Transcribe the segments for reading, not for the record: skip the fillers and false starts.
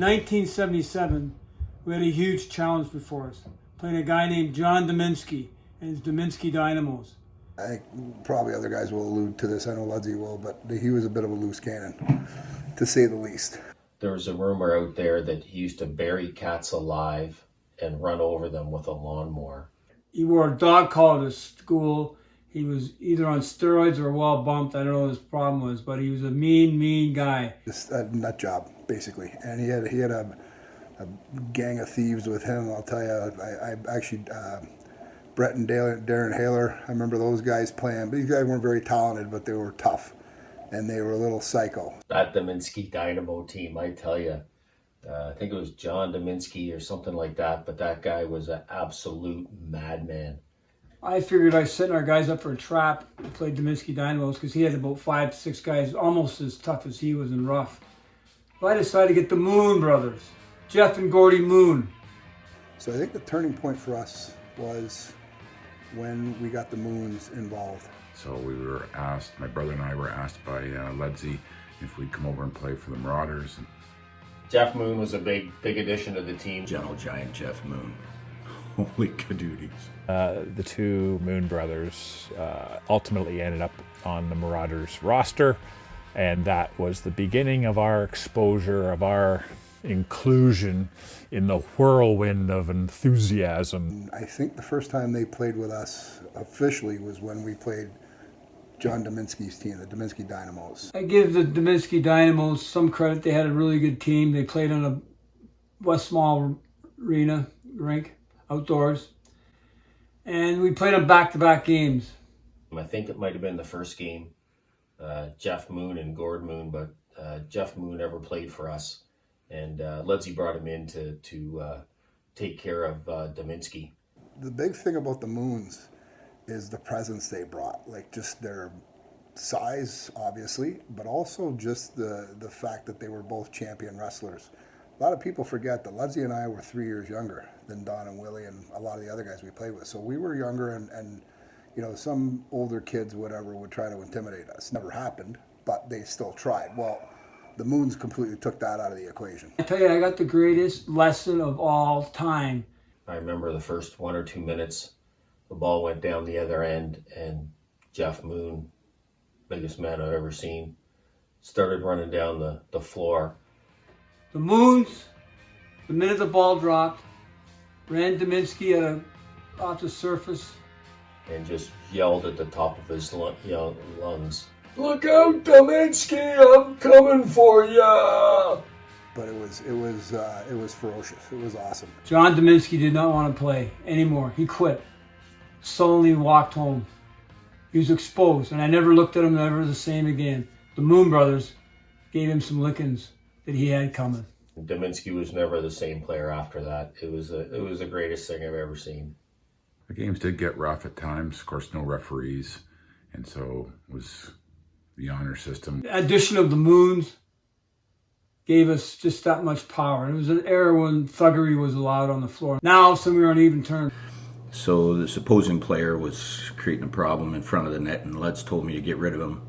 In 1977, we had a huge challenge before us, playing a guy named John Dominski and his Dominski Dynamos. I think probably other guys will allude to this. I know Ludsey will, but he was a bit of a loose cannon, to say the least. There was a rumor out there that he used to bury cats alive and run over them with a lawnmower. He wore a dog collar to school. He was either on steroids or well bumped. I don't know what his problem was, but he was a mean guy. Just a nut job, basically. And he had a gang of thieves with him. I'll tell you, I actually, Brett and Darren Haler, I remember those guys playing. These guys weren't very talented, but they were tough. And they were a little psycho. That Dominski Dynamo team, I tell you, I think it was John Dominski or something like that, but that guy was an absolute madman. I figured I was setting our guys up for a trap to play Dominski Dynamos because he had about 5 to 6 guys almost as tough as he was and rough. But I decided to get the Moon brothers, Jeff and Gordy Moon. So I think the turning point for us was when we got the Moons involved. So we were asked, my brother and I were asked by Ludsey if we'd come over and play for the Marauders. Jeff Moon was a big addition to the team. Gentle Giant Jeff Moon. Holy cadooties. The two Moon brothers ultimately ended up on the Marauders roster, and that was the beginning of our exposure, of our inclusion in the whirlwind of enthusiasm. I think the first time they played with us officially was when we played John Dominski's team, the Dominski Dynamos. I give the Dominski Dynamos some credit. They had a really good team. They played on a West Mall arena rink, outdoors. And we played on back-to-back games. I think it might have been the first game, Jeff Moon and Gord Moon, but Jeff Moon never played for us. And Ludsey brought him in to take care of Dominski. The big thing about the Moons is the presence they brought, like just their size, obviously, but also just the fact that they were both champion wrestlers. A lot of people forget that Ludsey and I were 3 years younger than Don and Willie and a lot of the other guys we played with. So we were younger, and you know, some older kids, whatever, would try to intimidate us. Never happened, but they still tried. Well, the Moons completely took that out of the equation. I tell you, I got the greatest lesson of all time. I remember the first 1 or 2 minutes, the ball went down the other end, and Jeff Moon, biggest man I've ever seen, started running down the floor. The Moons, the minute the ball dropped, ran Dominski off the surface. And just yelled at the top of his lungs, "Look out, Dominski! I'm coming for ya!" But it was ferocious. It was awesome. John Dominski did not want to play anymore. He quit. Sullenly walked home. He was exposed, and I never looked at him ever the same again. The Moon brothers gave him some lickings that he had coming. Dominski was never the same player after that. It was the greatest thing I've ever seen. The games did get rough at times, of course, no referees, and so it was the honor system. The addition of the Moons gave us just that much power. And it was an era when thuggery was allowed on the floor. Now, all of a sudden, we were on even terms. So this opposing player was creating a problem in front of the net, and Lutz told me to get rid of him.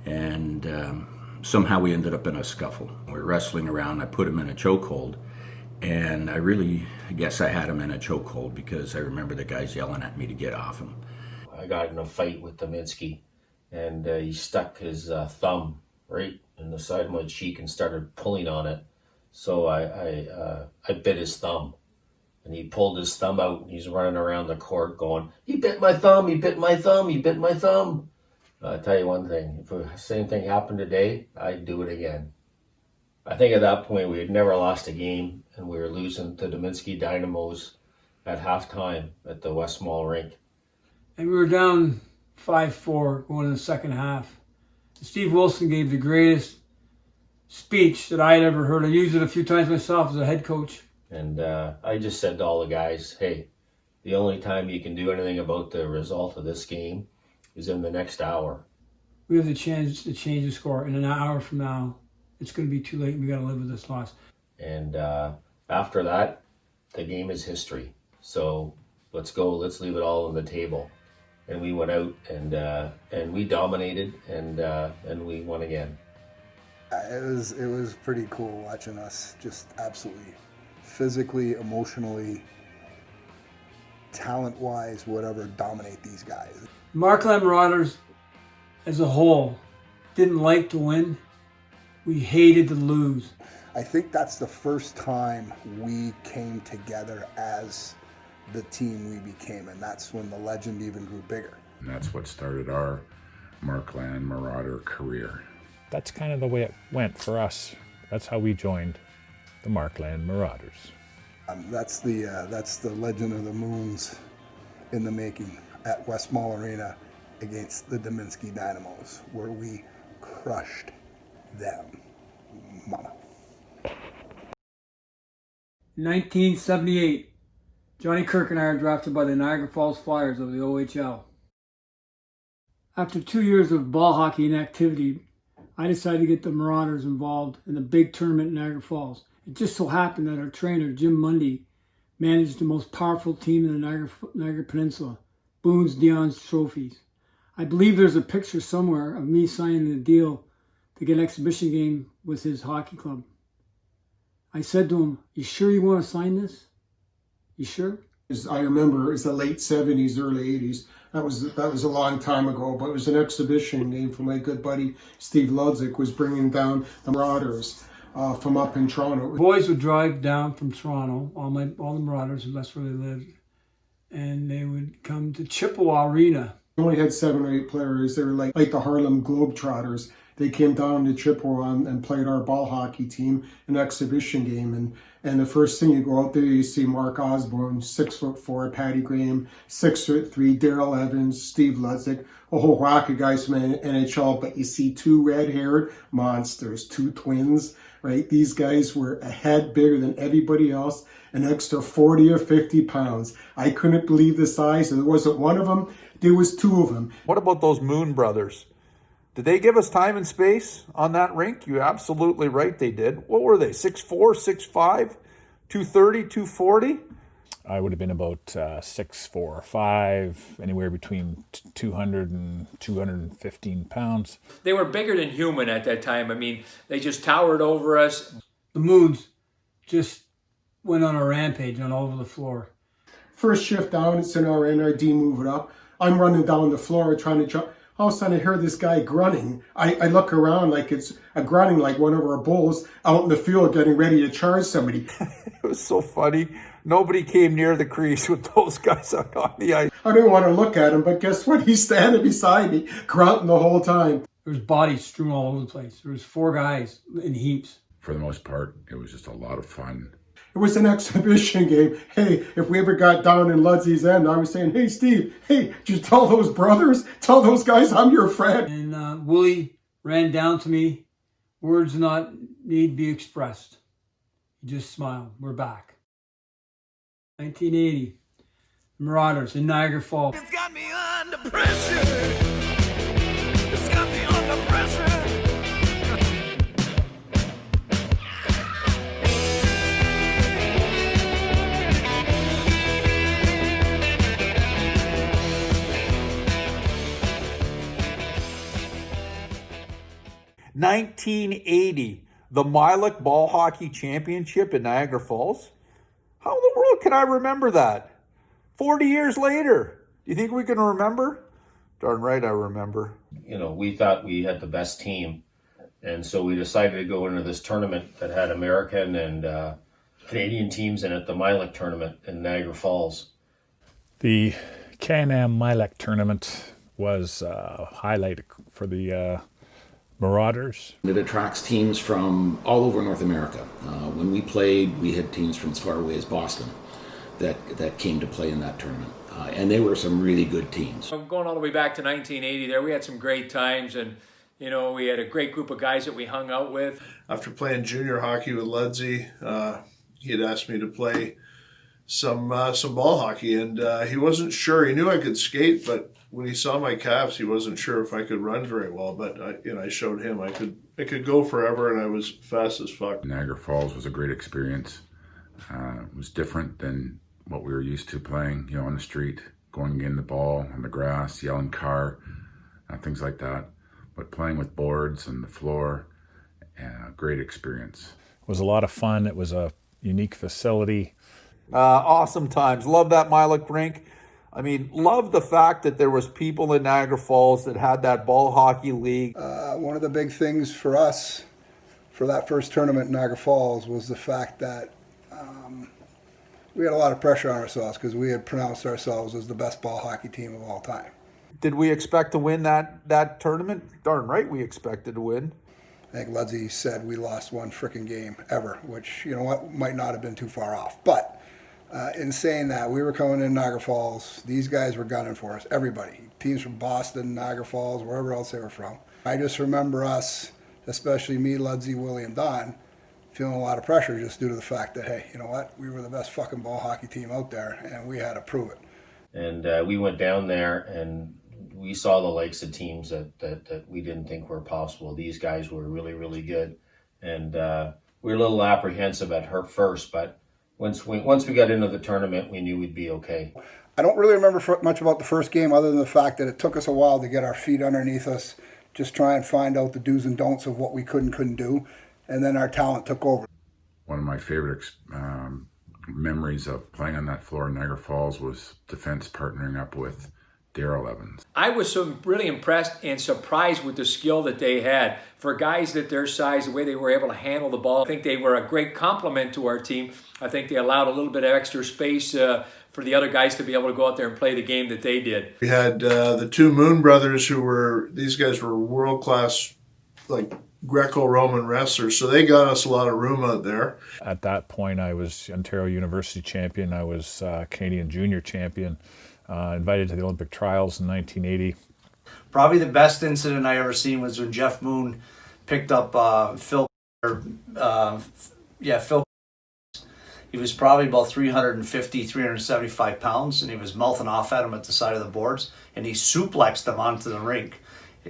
And somehow we ended up in a scuffle. We were wrestling around. I put him in a chokehold, and I guess I had him in a chokehold because I remember the guys yelling at me to get off him. I got in a fight with Dominski, and he stuck his thumb right in the side of my cheek and started pulling on it. So I bit his thumb. And he pulled his thumb out, and he's running around the court going, "He bit my thumb, he bit my thumb, he bit my thumb." I'll tell you one thing, if the same thing happened today, I'd do it again. I think at that point we had never lost a game, and we were losing to Dominski Dynamos at halftime at the West Mall rink. And we were down 5-4 going in the second half. Steve Wilson gave the greatest speech that I had ever heard. I used it a few times myself as a head coach. And I just said to all the guys, hey, the only time you can do anything about the result of this game is in the next hour. We have the chance to change the score. In an hour from now, it's going to be too late, and we got to live with this loss. And after that, the game is history. So let's go. Let's leave it all on the table. And we went out and we dominated and we won again. It was pretty cool watching us just absolutely physically, emotionally, talent-wise, whatever, dominate these guys. Markland Marauders as a whole didn't like to win. We hated to lose. I think that's the first time we came together as the team we became, and that's when the legend even grew bigger. And that's what started our Markland Marauder career. That's kind of the way it went for us. That's how we joined the Markland Marauders. That's the legend of the Moons in the making at West Mall Arena against the Dominski Dynamos, where we crushed them. Mama. 1978, Johnny Kirk and I are drafted by the Niagara Falls Flyers of the OHL. After 2 years of ball hockey inactivity, I decided to get the Marauders involved in the big tournament in Niagara Falls. It just so happened that our trainer, Jim Mundy, managed the most powerful team in the Niagara Peninsula, Boone's Dion's Trophies. I believe there's a picture somewhere of me signing the deal to get an exhibition game with his hockey club. I said to him, "You sure you want to sign this? You sure?" I remember it was the late 70s, early 80s. That was a long time ago, but it was an exhibition game for my good buddy Steve Ludzik was bringing down the Marauders from up in Toronto. Boys would drive down from Toronto, all the Marauders, and that's where they lived, and they would come to Chippawa Arena. We only had 7 or 8 players. They were like the Harlem Globetrotters. They came down to Chippewa and played our ball hockey team, an exhibition game. And the first thing you go out there, you see Mark Osborne, 6'4", Patty Graham, 6'3", Daryl Evans, Steve Ludzik, a whole rack of guys from the NHL. But you see 2 red-haired monsters, 2 twins, right? These guys were a head bigger than everybody else, an extra 40 or 50 pounds. I couldn't believe the size. There wasn't one of them. There was 2 of them. What about those Moon brothers? Did they give us time and space on that rink? You're absolutely right, they did. What were they, 6'4", 6'5", 230, 240? I would have been about 6'4" or 5", anywhere between 200 and 215 pounds. They were bigger than human at that time. I mean, they just towered over us. The Moons just went on a rampage on all over the floor. First shift down, it's in our NRD, move it up. I'm running down the floor trying to jump. All of a sudden I hear this guy grunting. I look around like it's a grunting like one of our bulls out in the field getting ready to charge somebody. It was so funny. Nobody came near the crease with those guys out on the ice. I didn't want to look at him, but guess what? He's standing beside me, grunting the whole time. There was bodies strewn all over the place. There was 4 guys in heaps. For the most part, it was just a lot of fun. It was an exhibition game. Hey, if we ever got down in Ludsey's end, I was saying, "Hey, Steve, hey, did you tell those brothers, tell those guys I'm your friend?" And Willie ran down to me. Words not need be expressed. He just smiled. We're back. 1980. Marauders in Niagara Falls. It's got me under pressure. It's got me under pressure. 1980, the Milik Ball Hockey Championship in Niagara Falls. How in the world can I remember that? 40 years later. Do you think we can remember? Darn right I remember. You know, we thought we had the best team, and so we decided to go into this tournament that had American and Canadian teams in it, the Milik tournament in Niagara Falls. The Can-Am Milik tournament was a highlight for the Marauders. It attracts teams from all over North America. When we played, we had teams from as far away as Boston that came to play in that tournament. And they were some really good teams. Going all the way back to 1980 there, we had some great times, and you know, we had a great group of guys that we hung out with. After playing junior hockey with Ludsey, he had asked me to play some ball hockey, and he wasn't sure. He knew I could skate, but when he saw my calves, he wasn't sure if I could run very well. But I showed him I could go forever, and I was fast as fuck. Niagara Falls was a great experience. It was different than what we were used to playing, you know, on the street, going in the ball, on the grass, yelling car, things like that. But playing with boards and the floor great experience. It was a lot of fun. It was a unique facility. Awesome times. Love that Milik rink. I mean, love the fact that there was people in Niagara Falls that had that ball hockey league. One of the big things for us for that first tournament in Niagara Falls was the fact that we had a lot of pressure on ourselves because we had pronounced ourselves as the best ball hockey team of all time. Did we expect to win that tournament? Darn right we expected to win. I think Ludsey said we lost one frickin' game ever, which, you know what, might not have been too far off. But in saying that, we were coming in Niagara Falls. These guys were gunning for us, everybody. Teams from Boston, Niagara Falls, wherever else they were from. I just remember us, especially me, Ludsey, Willie, and Don, feeling a lot of pressure just due to the fact that, hey, you know what, we were the best fucking ball hockey team out there, and we had to prove it. And we went down there and we saw the likes of teams that we didn't think were possible. These guys were really, really good. And we were a little apprehensive at her first, but once we got into the tournament, we knew we'd be okay. I don't really remember much about the first game other than the fact that it took us a while to get our feet underneath us, just try and find out the do's and don'ts of what we could and couldn't do, and then our talent took over. One of my favorite memories of playing on that floor in Niagara Falls was defense partnering up with Daryl Evans. I was so really impressed and surprised with the skill that they had. For guys that their size, the way they were able to handle the ball, I think they were a great complement to our team. I think they allowed a little bit of extra space for the other guys to be able to go out there and play the game that they did. We had the two Moon brothers these guys were world-class, like Greco-Roman wrestlers, so they got us a lot of room out there. At that point, I was Ontario University champion. I was Canadian junior champion. Invited to the Olympic trials in 1980. Probably the best incident I ever seen was when Jeff Moon picked up Phil. Phil. He was probably about 350, 375 pounds, and he was mouthing off at him at the side of the boards, and he suplexed him onto the rink.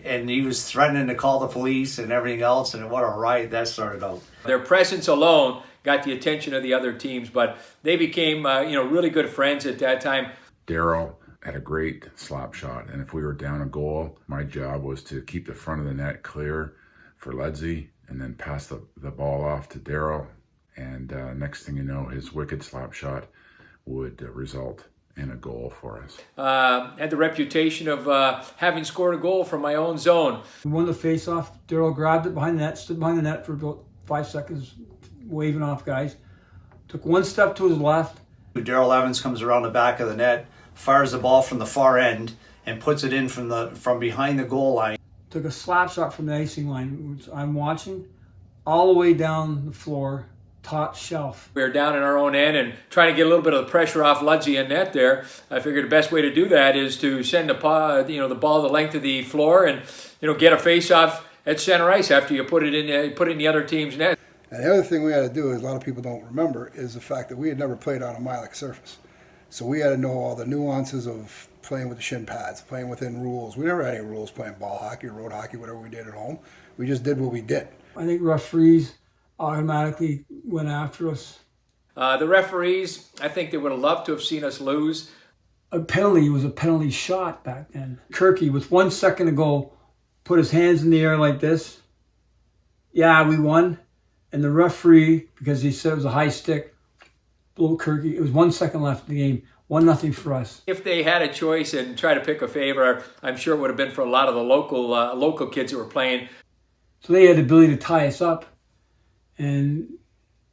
And he was threatening to call the police and everything else, and what a riot that started out. Their presence alone got the attention of the other teams, but they became really good friends at that time. Daryl had a great slap shot, and if we were down a goal, my job was to keep the front of the net clear for Ludsey and then pass the ball off to Daryl. And next thing you know, his wicked slap shot would result in a goal for us. Had the reputation of having scored a goal from my own zone. We won the face-off. Daryl grabbed it behind the net, stood behind the net for about 5 seconds, waving off guys. Took one step to his left. Daryl Evans comes around the back of the net, fires the ball from the far end, and puts it in from behind the goal line. Took a slap shot from the icing line, which I'm watching, all the way down the floor, top shelf. We were down in our own end and trying to get a little bit of the pressure off Ludsey and net there. I figured the best way to do that is to send the ball the length of the floor and get a face-off at center ice after you put it in the other team's net. And the other thing we had to do, is a lot of people don't remember, is the fact that we had never played on a Milik surface. So we had to know all the nuances of playing with the shin pads, playing within rules. We never had any rules playing ball hockey or road hockey, whatever we did at home. We just did what we did. I think referees automatically went after us. The referees, I think they would have loved to have seen us lose. A penalty was a penalty shot back then. Kirky, with 1 second to go, put his hands in the air like this. Yeah, we won. And the referee, because he said it was a high stick, blew Kirky. It was 1 second left in the game. 1-0 for us. If they had a choice and try to pick a favor, I'm sure it would have been for a lot of the local kids that were playing. So they had the ability to tie us up. And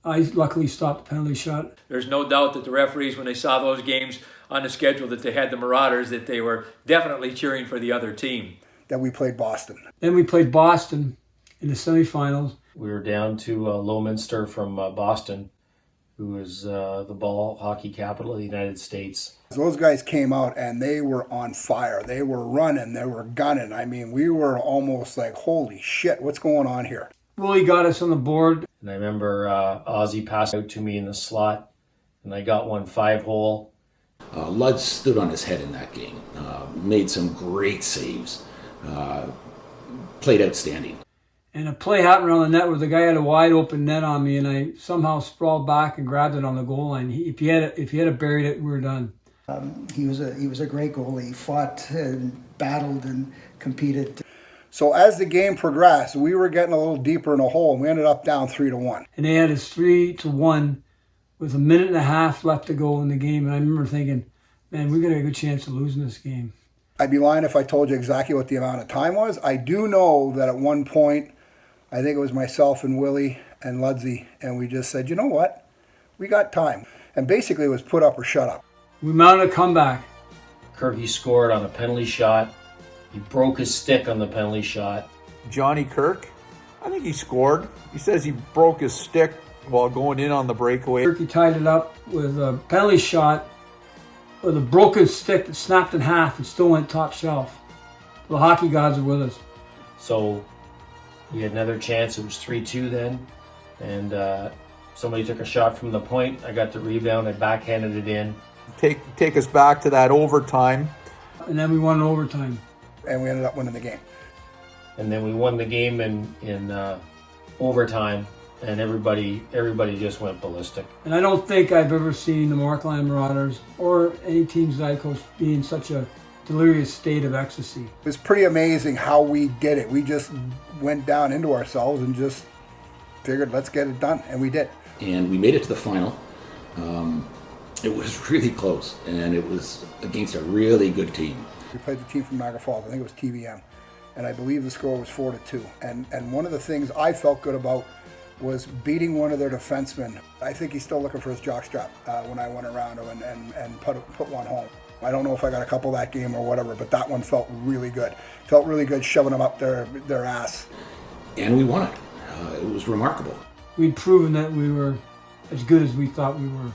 I luckily stopped the penalty shot. There's no doubt that the referees, when they saw those games on the schedule that they had the Marauders, that they were definitely cheering for the other team. Then we played Boston. Then we played Boston in the semifinals. We were down to Lowminster from Boston, who is the ball hockey capital of the United States. Those guys came out and they were on fire. They were running, they were gunning. I mean, we were almost like, holy shit, what's going on here? Willie got us on the board. And I remember Ozzy passed out to me in the slot, and I got one 5-hole. Lud stood on his head in that game, made some great saves, played outstanding. And a play happened around the net where the guy had a wide open net on me, and I somehow sprawled back and grabbed it on the goal line. If he had buried it, we were done. He was a great goalie. He fought and battled and competed. So as the game progressed, we were getting a little deeper in a hole, and we ended up down 3-1. And they had us 3-1 with a minute and a half left to go in the game. And I remember thinking, man, we got a good chance of losing this game. I'd be lying if I told you exactly what the amount of time was. I do know that at one point, I think it was myself and Willie and Ludsey, and we just said, you know what? We got time. And basically it was put up or shut up. We mounted a comeback. Kirky scored on a penalty shot. He broke his stick on the penalty shot. Johnny Kirk, I think he scored. He says he broke his stick while going in on the breakaway. Kirky tied it up with a penalty shot with a broken stick that snapped in half and still went top shelf. The hockey gods are with us. So we had another chance. It was 3-2 then. And somebody took a shot from the point. I got the rebound. I backhanded it in. Take us back to that overtime. And then we won in overtime. And we ended up winning the game. And then we won the game in overtime. And everybody just went ballistic. And I don't think I've ever seen the Markland Marauders or any teams that I coached be in such a delirious state of ecstasy. It was pretty amazing how we did it. We just went down into ourselves and just figured, let's get it done. And we did. And we made it to the final. It was really close, and it was against a really good team. We played the team from Niagara Falls. I think it was TVM. And I believe the score was 4-2. And one of the things I felt good about was beating one of their defensemen. I think he's still looking for his jockstrap when I went around him and put one home. I don't know if I got a couple that game or whatever, but that one felt really good. Felt really good shoving them up their ass. And we won it. It was remarkable. We'd proven that we were as good as we thought we were.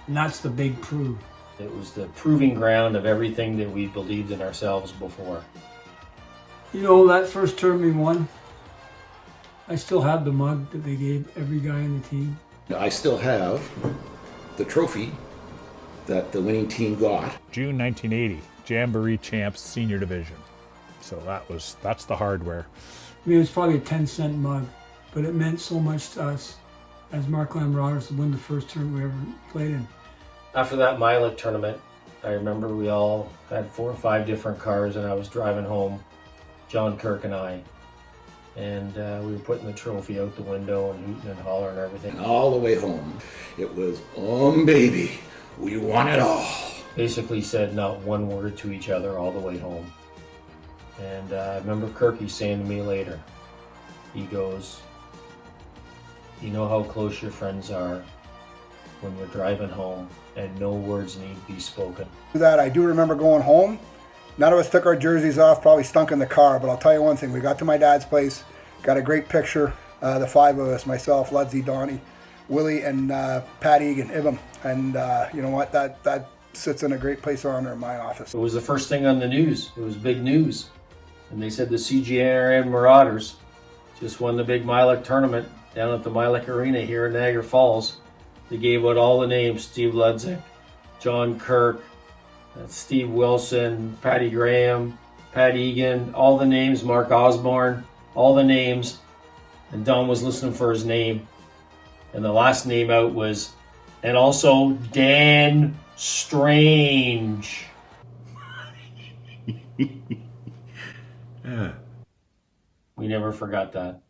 And that's the big prove. It was the proving ground of everything that we believed in ourselves before. You know, that first term we won, I still have the mug that they gave every guy in the team. I still have the trophy that the winning team got. June 1980, Jamboree Champs Senior Division. So that's the hardware. I mean, it was probably a 10-cent mug, but it meant so much to us as Markland Marauders to win the first tournament we ever played in. After that Milik tournament, I remember we all had 4 or 5 different cars, and I was driving home, John Kirk and I. And we were putting the trophy out the window and hooting and hollering and everything. And all the way home, it was, baby, we won it all. Basically said not one word to each other all the way home. And I remember Kirky saying to me later, he goes, you know how close your friends are when you're driving home and no words need to be spoken. That I do remember going home. None of us took our jerseys off, probably stunk in the car, but I'll tell you one thing, we got to my dad's place, got a great picture, the 5 of us, myself, Ludsey, Donnie, Willie, and Pat Egan, Ibham, and you know what, that sits in a great place of honor in my office. It was the first thing on the news, it was big news, and they said the CGNRN Marauders just won the big Milik tournament down at the Milik Arena here in Niagara Falls. They gave out all the names, Steve Ludzik, John Kirk, Steve Wilson, Patty Graham, Pat Egan, all the names, Mark Osborne, all the names. And Don was listening for his name. And the last name out was, and also Dan Strange. Yeah. We never forgot that.